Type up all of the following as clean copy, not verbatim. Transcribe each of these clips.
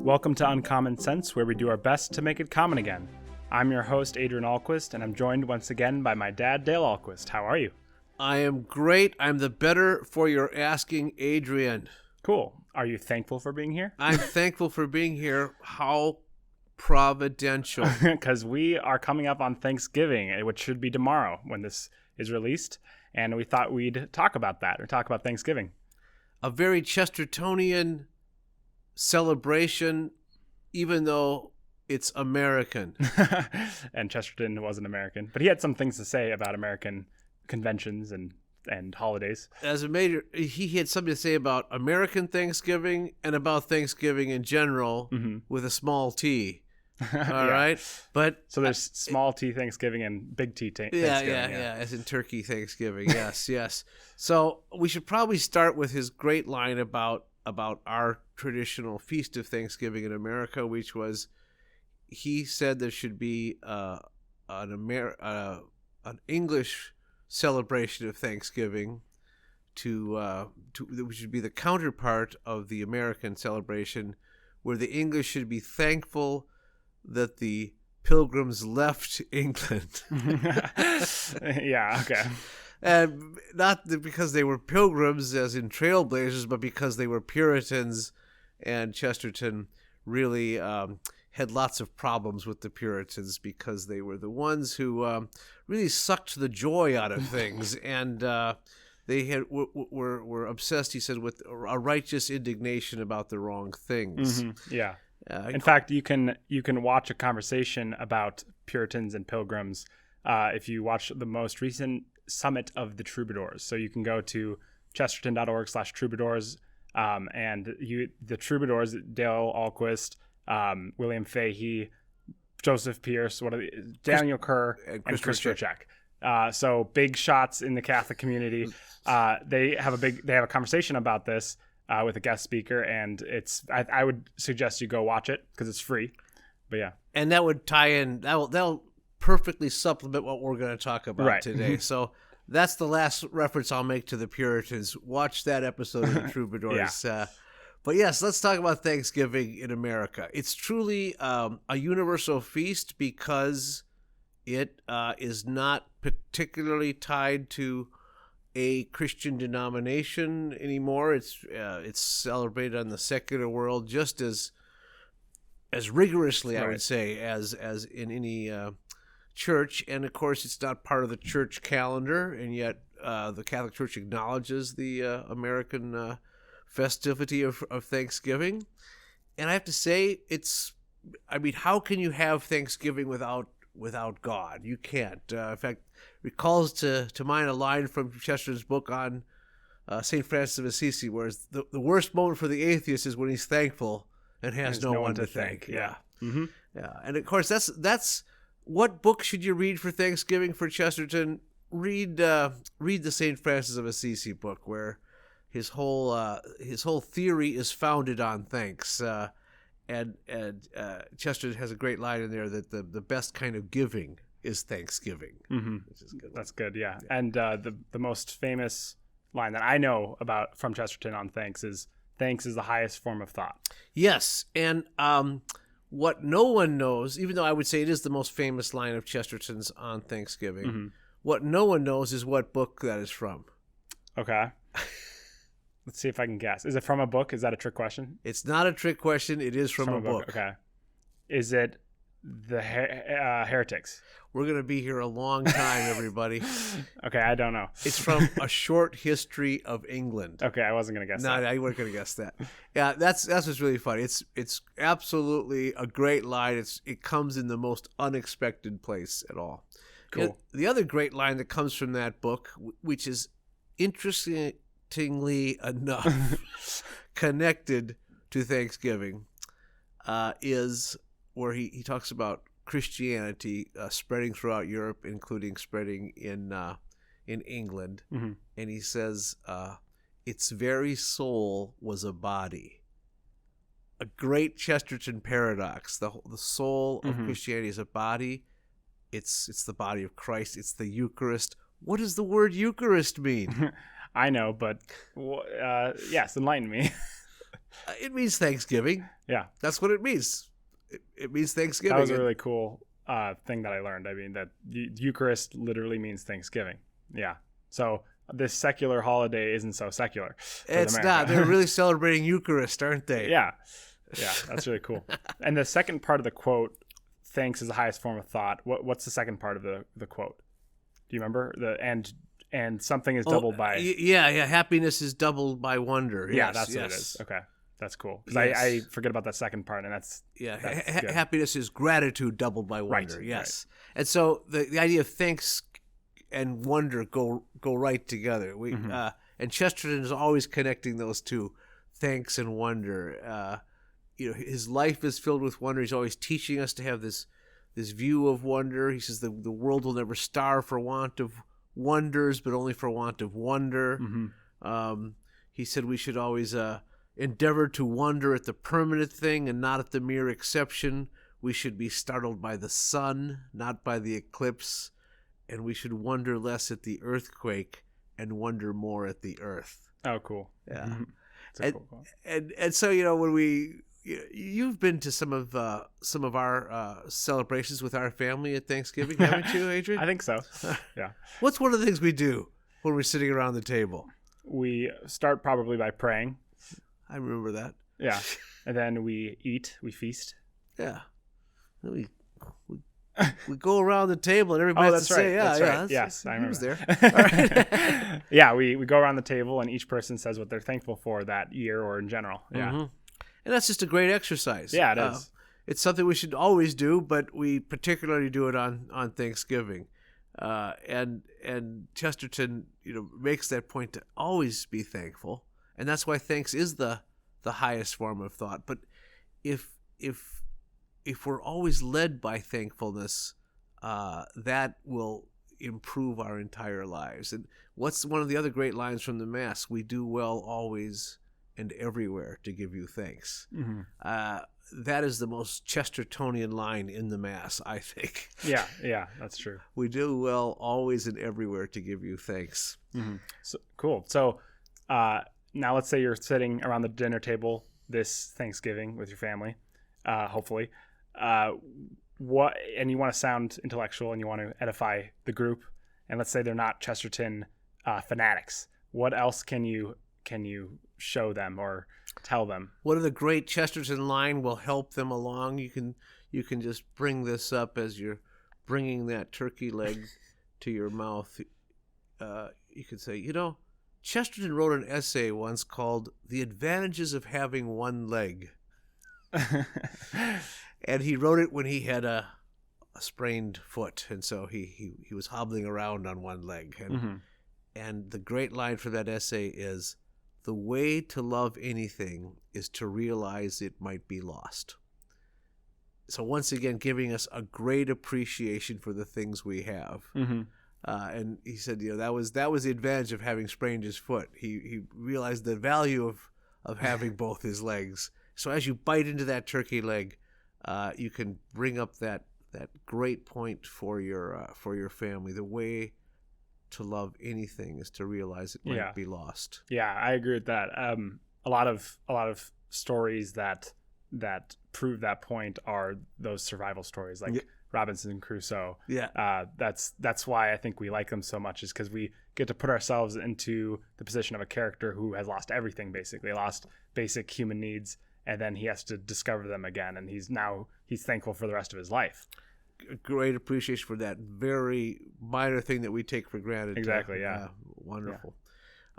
Welcome to Uncommon Sense, where we do our best to make it common again. I'm your host, Dale Ahlquist, and I'm joined once again by my dad, Dale Ahlquist. How are you? I am great. I'm the better for your asking, Adrian. Cool. Are you thankful for being here? I'm thankful for being here. How providential. Because we are coming up on Thanksgiving, which should be tomorrow when this is released, and we thought we'd talk about that, or talk about Thanksgiving. A very Chestertonian celebration, even though it's American. And Chesterton wasn't American, but he had some things to say about American conventions and holidays. As a major, he had something to say about American Thanksgiving and about Thanksgiving in general, with a small t. All right, but so there's small T Thanksgiving and big T Thanksgiving. Yeah, as in turkey Thanksgiving. Yes. So we should probably start with his great line about our traditional feast of Thanksgiving in America, which was, he said there should be an English celebration of Thanksgiving which should be the counterpart of the American celebration, where the English should be thankful that the Pilgrims left England. Yeah, okay. And not because they were pilgrims, as in trailblazers, but because they were Puritans, and Chesterton really had lots of problems with the Puritans because they were the ones who really sucked the joy out of things, and they were obsessed, he said, with a righteous indignation about the wrong things. Mm-hmm. Yeah. In fact, you can watch a conversation about Puritans and Pilgrims if you watch the most recent Summit of the Troubadours. So you can go to chesterton.org/troubadours, and the Troubadours, Dale Ahlquist, William Fahey, Joseph Pierce, Daniel Kerr, and Chris Churchak. So big shots in the Catholic community. They have a conversation about this with a guest speaker, and I would suggest you go watch it because it's free. But yeah, and that would tie in. That'll perfectly supplement what we're going to talk about today. So that's the last reference I'll make to the Puritans. Watch that episode of the Troubadours. Yeah. But yes, let's talk about Thanksgiving in America. It's truly a universal feast because it is not particularly tied to a Christian denomination anymore. It's celebrated in the secular world just as rigorously, I would say, as in any church. And of course, it's not part of the church calendar, and yet the Catholic Church acknowledges the American festivity of Thanksgiving. And I have to say, how can you have Thanksgiving without God? You can't. In fact, it calls to mind a line from Chesterton's book on St. Francis of Assisi, where the worst moment for the atheist is when he's thankful and has no one to thank. Yeah. Mm-hmm. Yeah. And of course, that's what book should you read for Thanksgiving for Chesterton? Read the St. Francis of Assisi book, where his whole theory is founded on thanks. And Chesterton has a great line in there that the best kind of giving is Thanksgiving. Mm-hmm. Which is good. That's good, yeah. And the most famous line that I know about from Chesterton on thanks is the highest form of thought. Yes, and what no one knows, even though I would say it is the most famous line of Chesterton's on Thanksgiving, what no one knows is what book that is from. Okay. Let's see if I can guess. Is it from a book? Is that a trick question? It's not a trick question. It is from a book. Okay. Is it the Heretics? We're going to be here a long time, everybody. Okay, I don't know. It's from A Short History of England. Okay, I wasn't going to guess that. No, you weren't going to guess that. Yeah, that's what's really funny. It's absolutely a great line. It comes in the most unexpected place at all. Cool. And the other great line that comes from that book, which is interestingly enough connected to Thanksgiving, is where he talks about Christianity spreading throughout Europe, including spreading in England. Mm-hmm. And he says, its very soul was a body. A great Chesterton paradox. The soul of Christianity is a body. It's the body of Christ. It's the Eucharist. what does the word Eucharist mean? I know, but yes, enlighten me. It means Thanksgiving. Yeah. That's what it means. It means Thanksgiving. That was a really cool thing that I learned. I mean, that Eucharist literally means Thanksgiving. Yeah. So this secular holiday isn't so secular. It's not. They're really celebrating Eucharist, aren't they? Yeah. Yeah, that's really cool. And the second part of the quote, thanks is the highest form of thought. What's the second part of the quote? Do you remember? And something is doubled by... Yeah. Happiness is doubled by wonder. Yeah, yes, that's yes. what it is. Okay. That's cool. Because Yes. I forget about that second part, and that's... Yeah, that's good. happiness is gratitude doubled by wonder. Right, Yes. Right. And so the idea of thanks and wonder go right together. And Chesterton is always connecting those two, thanks and wonder. His life is filled with wonder. He's always teaching us to have this view of wonder. He says the world will never starve for want of wonders, but only for want of wonder. Mm-hmm. He said we should always endeavor to wonder at the permanent thing and not at the mere exception. We should be startled by the sun, not by the eclipse, and we should wonder less at the earthquake and wonder more at the earth. Oh, cool. Yeah. Mm-hmm. That's a cool quote. And so when you've been to some of our celebrations with our family at Thanksgiving, haven't you, Adrian? I think so. Yeah. What's one of the things we do when we're sitting around the table? We start probably by praying. I remember that. Yeah. And then we feast. Yeah. We go around the table and everybody has to say, that's yeah. Right. Yes, I remember. Was there. All right. Yeah, we go around the table and each person says what they're thankful for that year or in general. Yeah. Mm-hmm. And that's just a great exercise. Yeah, it is. It's something we should always do, but we particularly do it on Thanksgiving. And Chesterton, makes that point to always be thankful. And that's why thanks is the highest form of thought. But if we're always led by thankfulness, that will improve our entire lives. And what's one of the other great lines from the Mass? We do well always and everywhere to give you thanks. Mm-hmm. That is the most Chestertonian line in the Mass, I think. Yeah, that's true. We do well always and everywhere to give you thanks. Mm-hmm. So, cool. So now let's say you're sitting around the dinner table this Thanksgiving with your family, hopefully. And you want to sound intellectual and you want to edify the group, and let's say they're not Chesterton fanatics. What else can you show them or tell them? What are the great Chesterton line will help them along? You can just bring this up as you're bringing that turkey leg to your mouth. You could say, Chesterton wrote an essay once called "The Advantages of Having One Leg." And he wrote it when he had a sprained foot, and so he was hobbling around on one leg. And the great line for that essay is, "The way to love anything is to realize it might be lost." So once again, giving us a great appreciation for the things we have. Mm-hmm. And he said, that was the advantage of having sprained his foot. He realized the value of having both his legs. So as you bite into that turkey leg, you can bring up that great point for your family. The way to love anything is to realize it might be lost. Yeah, I agree with that. A lot of stories that prove that point are those survival stories, like Robinson Crusoe. Yeah. That's why I think we like them so much, is because we get to put ourselves into the position of a character who has lost everything, basically lost basic human needs, and then he has to discover them again, and he's thankful for the rest of his life. Great appreciation for that very minor thing that we take for granted. Exactly. Yeah. Wonderful.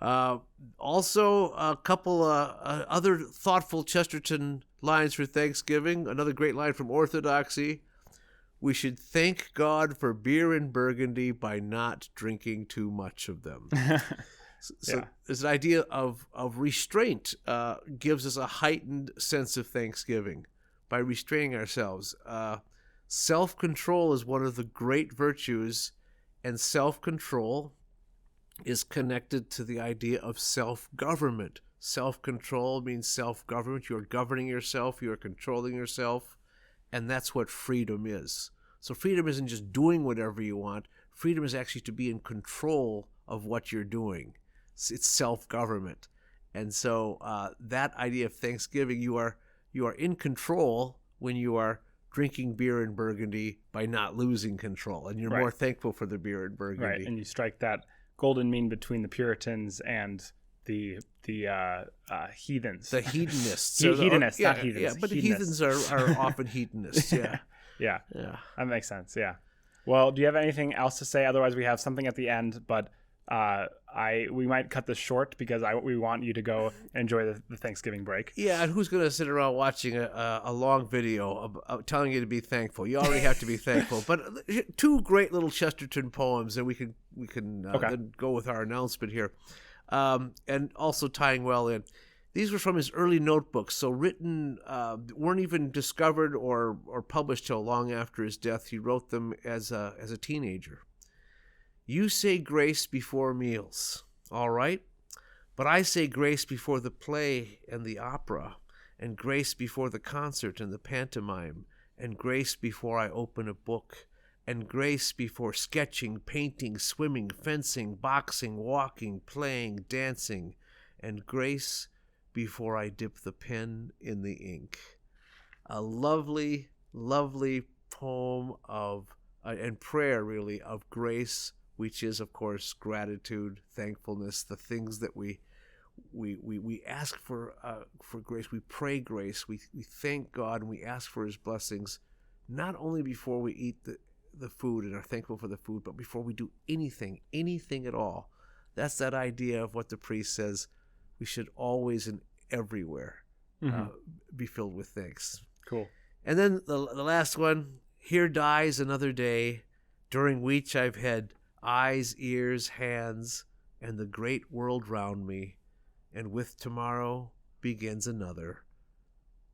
Yeah. Also, a couple other thoughtful Chesterton lines for Thanksgiving. Another great line from Orthodoxy: "We should thank God for beer and Burgundy by not drinking too much of them." So there's an idea of restraint. Gives us a heightened sense of Thanksgiving by restraining ourselves. Self-control is one of the great virtues, and self-control is connected to the idea of self-government. Self-control means self-government. You are governing yourself. You are controlling yourself. And that's what freedom is. So freedom isn't just doing whatever you want. Freedom is actually to be in control of what you're doing. It's self-government. And so that idea of Thanksgiving, you are in control when you are drinking beer in Burgundy by not losing control, and you're more thankful for the beer in Burgundy. Right, and you strike that golden mean between the Puritans and the heathens. The hedonists. Hedonists, not heathens. Yeah, but hedonists. Heathens are often hedonists, yeah. Yeah, that makes sense, yeah. Well, do you have anything else to say? Otherwise, we have something at the end, but we might cut this short because we want you to go enjoy the Thanksgiving break. Yeah, and who's going to sit around watching a long video of telling you to be thankful? You already have to be thankful. But two great little Chesterton poems, and we can then go with our announcement here, and also tying well in. These were from his early notebooks, so written, weren't even discovered or published till long after his death. He wrote them as a teenager. You say grace before meals, all right? But I say grace before the play and the opera, and grace before the concert and the pantomime, and grace before I open a book, and grace before sketching, painting, swimming, fencing, boxing, walking, playing, dancing, and grace before I dip the pen in the ink. A lovely, lovely poem of, and prayer really, of grace, which is, of course, gratitude, thankfulness, the things that we ask for grace. We pray grace. We thank God, and we ask for his blessings, not only before we eat the food and are thankful for the food, but before we do anything at all. That's that idea of what the priest says. We should always and everywhere be filled with thanks. Cool. And then the last one, here dies another day, during which I've had eyes, ears, hands, and the great world round me, and with tomorrow begins another.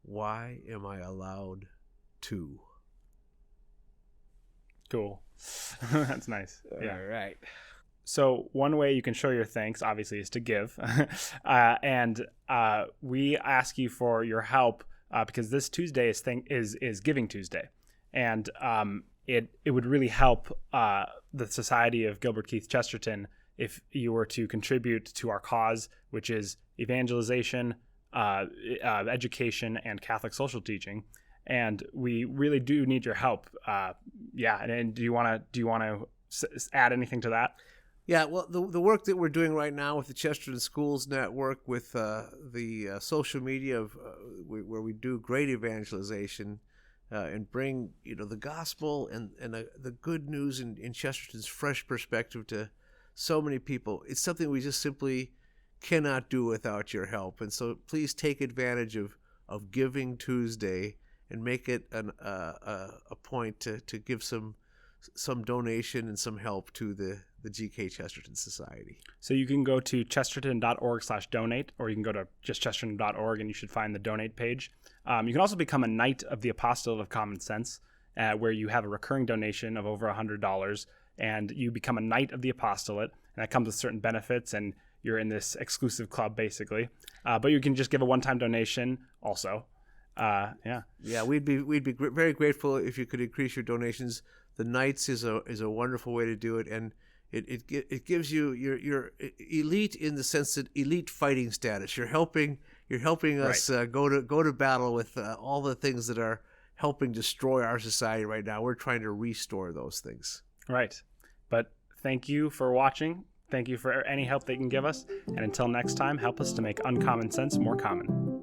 Why am I allowed to? Cool. That's nice. Yeah. All right. So one way you can show your thanks, obviously, is to give. And we ask you for your help because this Tuesday is Giving Tuesday. And it would really help the Society of Gilbert Keith Chesterton if you were to contribute to our cause, which is evangelization, education, and Catholic social teaching. And we really do need your help. And do you want to add anything to that? Yeah, well, the work that we're doing right now with the Chesterton Schools Network, with the social media where we do great evangelization and bring the gospel and the good news in Chesterton's fresh perspective to so many people, it's something we just simply cannot do without your help. And so please take advantage of Giving Tuesday and make it a point to give some donation and some help to the G.K. Chesterton Society. So you can go to chesterton.org/donate, or you can go to just chesterton.org and you should find the donate page. You can also become a Knight of the Apostolate of Common Sense, where you have a recurring donation of over $100, and you become a Knight of the Apostolate, and that comes with certain benefits, and you're in this exclusive club, basically. But you can just give a one-time donation also. Yeah, we'd be very grateful if you could increase your donations. The Knights is a wonderful way to do it, and it gives you your elite in the sense that elite fighting status. You're helping us go to battle with all the things that are helping destroy our society right now. We're trying to restore those things. Right. But thank you for watching. Thank you for any help they can give us. And until next time, help us to make uncommon sense more common.